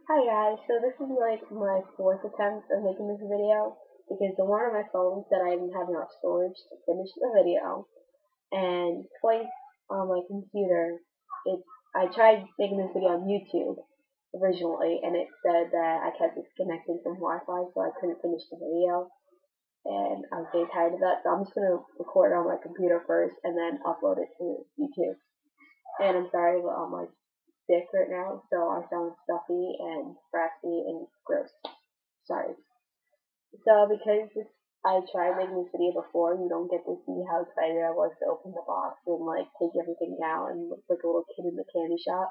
Hi guys, so this is like my fourth attempt of making this video because the one on my phone said I didn't have enough storage to finish the video, and twice on my computer, I tried making this video on YouTube originally, and it said that I kept disconnecting from Wi-Fi, so I couldn't finish the video, and I was getting tired of that, so I'm just gonna record it on my computer first and then upload it to YouTube. And I'm sorry, but I'm like sick right now, so I sound stuffy and raspy and gross. Sorry. So because I tried making this video before, you don't get to see how excited I was to open the box and like take everything out and look like a little kid in the candy shop.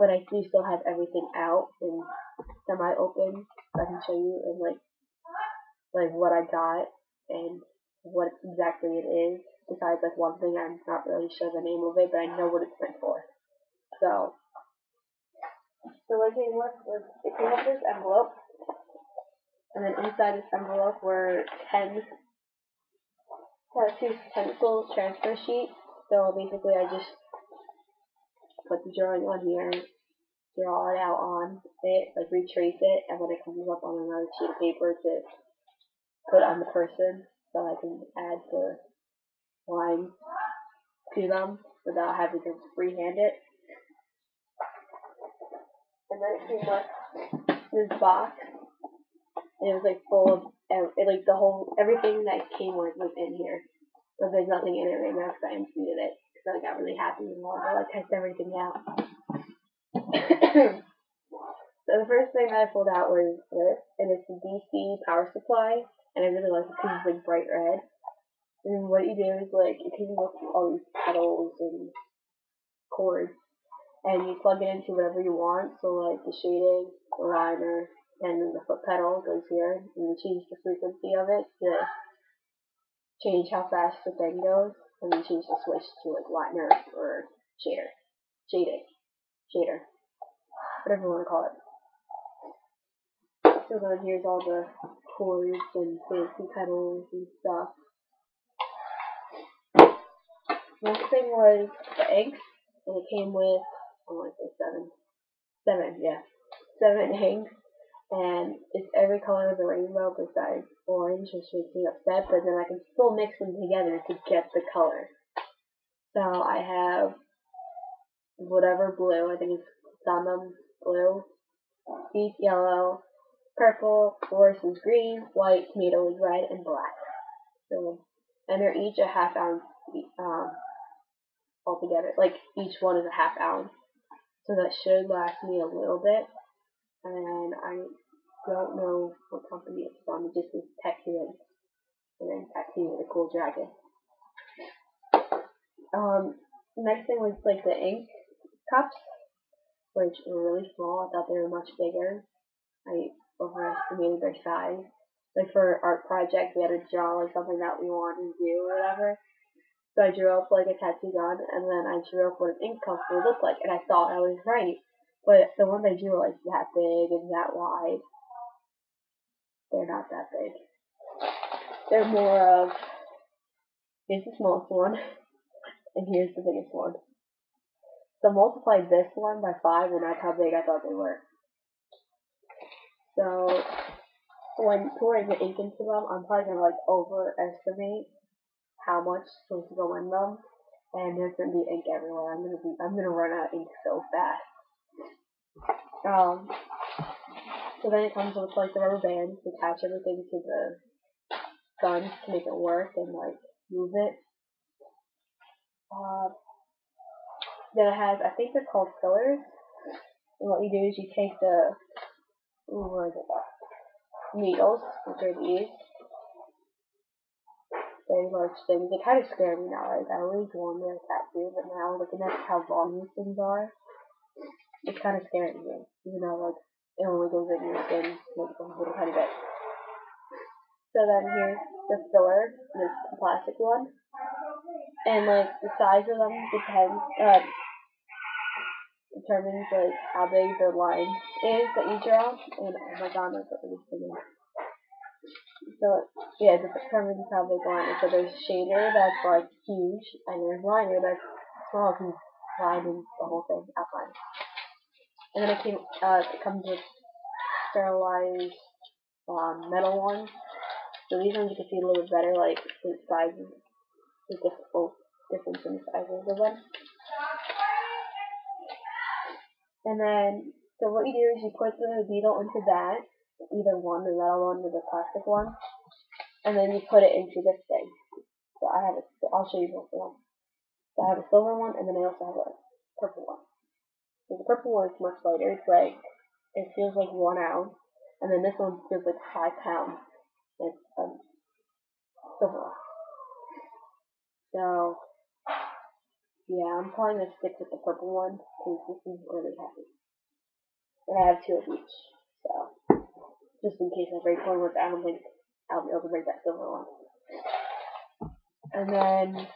But I do still have everything out and semi-open, so I can show you and like what I got and what exactly it is. Besides like one thing, I'm not really sure the name of it, but I know what it's meant for. So what it came with was this envelope, and then inside this envelope were 10 two pencil transfer sheets. So basically, I just put the drawing on here, draw it out on it, like retrace it, and then it comes up on another sheet of paper to put on the person, so I can add the lines to them without having to freehand it. And then it came with this box, and it was like full of like the whole everything that came with was in here. But there's nothing in it right now because I emptied it. So I got really happy and wanted to like test everything out. So the first thing that I pulled out was this, and it's a DC power supply, and I really like it because it's like bright red. And what you do is like it comes with all these pedals and cords, and you plug it into whatever you want. So like the shading, the liner, and then the foot pedal goes here, and you change the frequency of it to change how fast the thing goes, and then change the switch to like liner or shader, whatever you want to call it. So then here's all the cords and fancy pedals and stuff. Next thing was the inks, and it came with, I want to say seven inks, and it's every color of the rainbow besides orange, which makes me upset, but then I can still mix them together to get the color. So I have whatever blue, I think it's Sanam blue, deep yellow, purple, forest is green, white, tomato is red, and black. So, and they're each a half ounce altogether. Like each one is a half ounce. So that should last me a little bit. And I don't know what company it's from. It just says Tattoo, and then Tattoo with a cool dragon. Next thing was like the ink cups, which were really small. I thought they were much bigger. I overestimated their size. Like for our art project, we had to draw like something that we wanted to do or whatever. So I drew up like a tattoo gun, and then I drew up what an ink cup would look like, and I thought I was right. But the ones I drew were like that big and that wide. They're not that big. They're more of, here's the smallest one, and here's the biggest one. So multiply this one by 5, and that's how big I thought they were. So when pouring the ink into them, I'm probably gonna like overestimate how much is supposed to go in them, and there's gonna be ink everywhere. I'm gonna run out of ink so fast. So then it comes with like the rubber bands to attach everything to the gun to make it work and like move it. Then it has, I think they're called fillers. And what you do is you take the needles, which are these very large things. They kind of scare me now. Like I always wanted a tattoo, but now looking at how long these things are, it's kind of scaring me. Even though like it only goes in your skin like a little tiny bit. So then here's the filler, this plastic one, and like the size of them determines like how big the line is that you draw. And oh my god, that's what this thing is. So yeah, it determines how big the line is. So there's shader that's like huge, and there's liner that's small, because lining the whole thing outline. And then it comes with sterilized metal ones. So these ones you can see a little bit better, like the sizes, the difference in the sizes of them. And then, so what you do is you put the needle into that, either one, the metal one or the plastic one, and then you put it into this thing. So I'll show you both of them. So I have a silver one, and then I also have a purple one. So the purple one is much lighter. It feels like 1 ounce, and then this one feels like 5 pounds. It's silver one. So yeah, I'm probably gonna stick with the purple one because this is really heavy. And I have 2 of each, so just in case I break one, which I don't think I'll be able to break that silver one. And then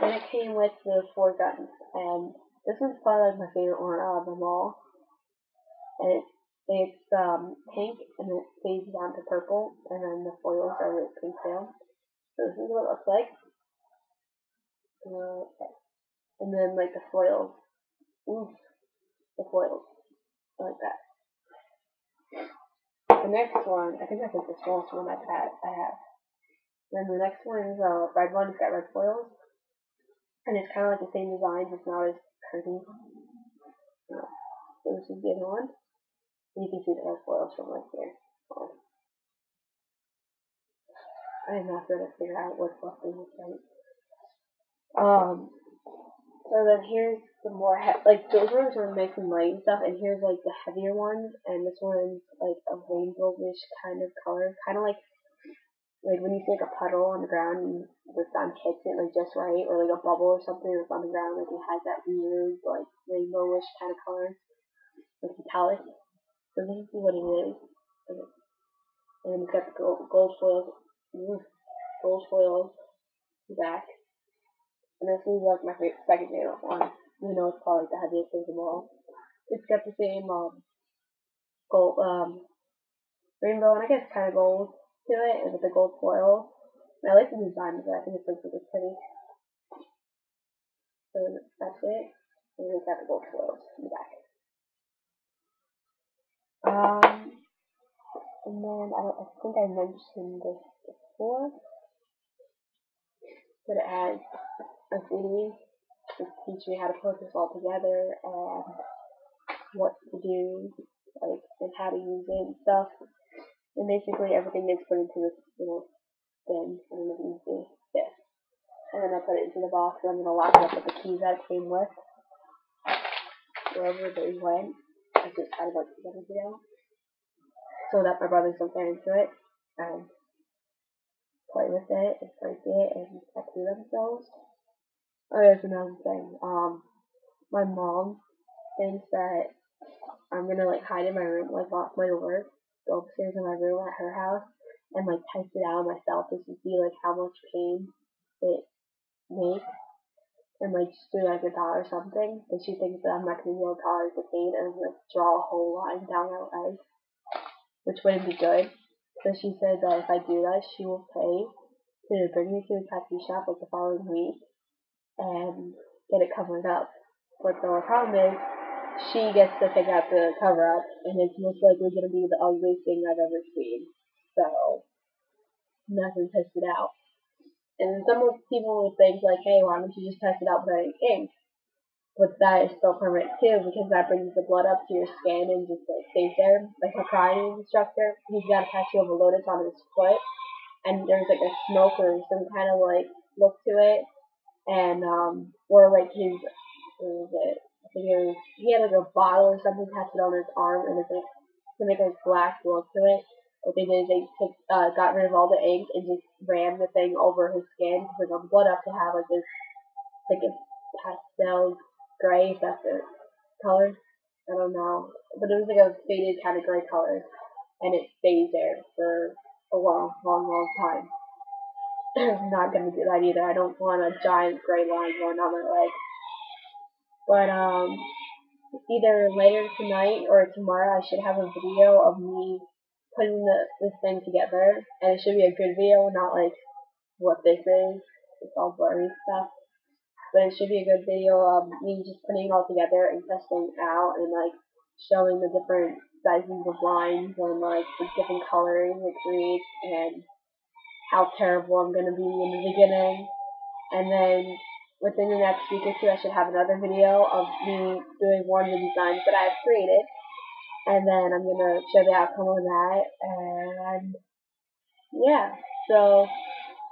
it came with the 4 guns, and this one's probably like my favorite one out of them all. And it's pink, and it fades down to purple, and then the foils are like pink too. So this is what it looks like. Okay. And then like the foils, the foils, like that. The next one, I think that's like the smallest one I have. Then the next one is a red one. It's got red foils, and it's kind of like the same design, just not as curvy. So this is the other one. And you can see the red foils from right here. I am not going to figure out what's left in this thing. So then here's the more like those ones are nice and light and stuff, and here's like the heavier ones, and this one's like a rainbowish kind of color, kind of like when you see like a puddle on the ground and the sun hits it like just right, or like a bubble or something that's on the ground, like it has that weird like rainbowish kind of color, like metallic. So this is what it is. And then it's got the gold foils back. And this is like my second favorite one. You know, it's probably the heaviest of them all. It's got the same gold rainbow, and I guess kind of gold to it, and with the gold foil. And I like the design of it. I think it looks really pretty. So that's it. And it's got the gold foils in the back. And then I think I mentioned this before, but it has a CD to teach me how to put this all together and what to do, like, and how to use it and stuff. And basically everything gets put into this little thing. I don't know if you can see this. And then I put it into the box, and I'm gonna lock it up with the keys that it came with. Wherever they went, I just had about 2 seconds ago, so that my brothers don't get into it and play with it and break it and tattoo themselves. Oh, there's another thing. My mom thinks that I'm gonna like hide in my room, like lock my door, go upstairs in my room at her house, and like test it out myself just to see like how much pain it makes, and like just do like a dot or something. And she thinks that I'm not gonna be able to tolerate the pain, and I'm gonna draw a whole line down my leg, which wouldn't be good. So she said that if I do that, she will pay to bring me to a tattoo shop like the following week and get it covered up. But the problem is, she gets to pick out the cover up, and it's most likely going to be the ugliest thing I've ever seen. So, nothing test it out. And some people will think, like, hey, why don't you just test it out without any ink? But that is still permanent too, because that brings the blood up to your skin and just like stays there. Like my karate instructor, he's got a tattoo of a lotus on his foot, and there's like a smoke or some kind of like look to it, and or like his, what was it? I think it was, he had like a bottle or something tattooed on his arm, and it's like to make a black look to it. What they did is they got rid of all the ink and just ran the thing over his skin to bring the blood up to have like this, like a pastel gray, if that's the color. I don't know. But it was like a faded kind of gray color. And it stays there for a long time. I'm not going to do that either. I don't want a giant gray line going down my leg. But, either later tonight or tomorrow I should have a video of me putting this thing together. And it should be a good video, not like what this is. It's all blurry stuff. but it should be a good video of me just putting it all together and testing it out and like showing the different sizes of lines and like the different coloring it creates and how terrible I'm gonna be in the beginning. And then within the next week or two, I should have another video of me doing one of the designs that I've created. And then I'm going to show the outcome of that. And yeah, so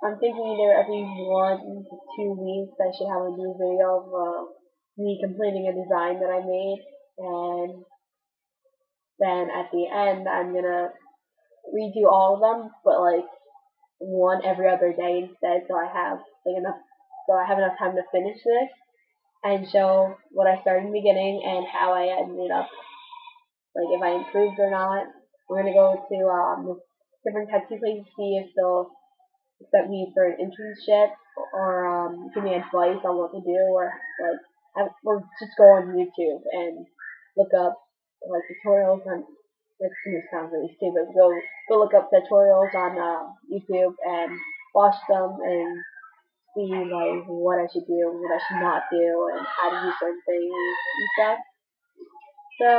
I'm thinking either every 1 to 2 weeks I should have a new video of me completing a design that I made. And then at the end, I'm going to redo all of them, but like one every other day instead, so I have enough time to finish this and show what I started in the beginning and how I ended up, like if I improved or not. We're gonna go to different tattoo places to see if they'll accept me for an internship or give me advice on what to do, or or just go on YouTube and look up like tutorials on. This sounds really stupid. Go look up tutorials on YouTube and watch them and see like what I should do, what I should not do, and how to do certain things and stuff. So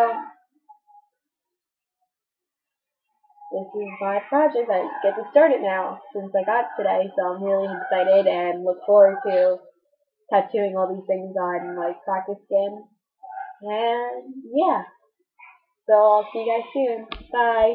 this is my project. I get to start it now since I got it today. So I'm really excited and look forward to tattooing all these things on my practice skin. And yeah. So I'll see you guys soon. Bye.